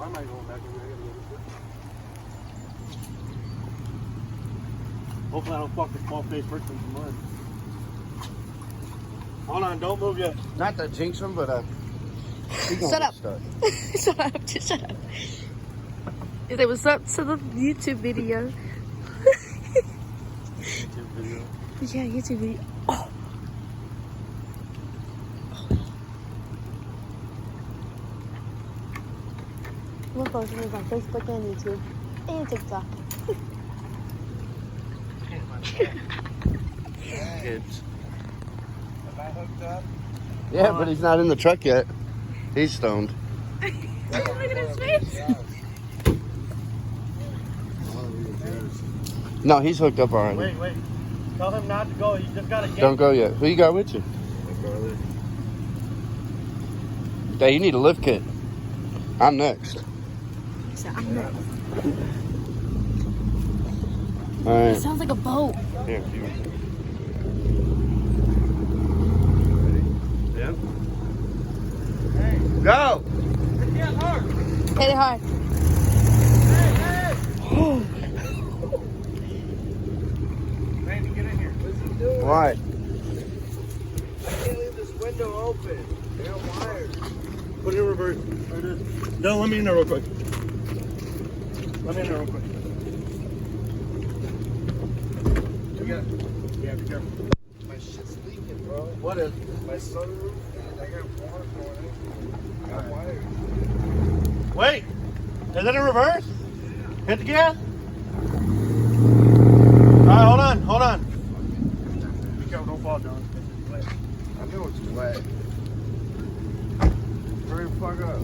I might go back in there. Hopefully I don't fuck the small face first in the mud. Hold on, don't move yet. Not to jinx him, but Shut up. Shut up. Just shut up. You say what's up to the YouTube video. YouTube video. Yeah, YouTube video. Oh. We'll post it on Facebook and YouTube and TikTok. Kids. Am I hooked up? Yeah, but he's not in the truck yet. He's stoned. Look at his face. No, he's hooked up already. Wait. Tell him not to go. You just got to get. Don't go yet. Who you got with you? Hey, you need a lift kit. I'm next. So I'm next. All right. It sounds like a boat. Here, you. Yeah. Hey, Go. get hard. Hit it hard. Hey. Randy, get in here. What's he doing? Why? I can't leave this window open. They got wires. Put it in reverse. There it is. No, let me in there real quick. Let me in there real quick. You got it. Yeah, be careful. My shit's leaking, bro. What is? My sunroof, I got water going in. I got wires. Wait. Is it in reverse? Hit the gas. All right, hold on. Be careful, don't fall down. I know it's wet. Hurry the fuck up.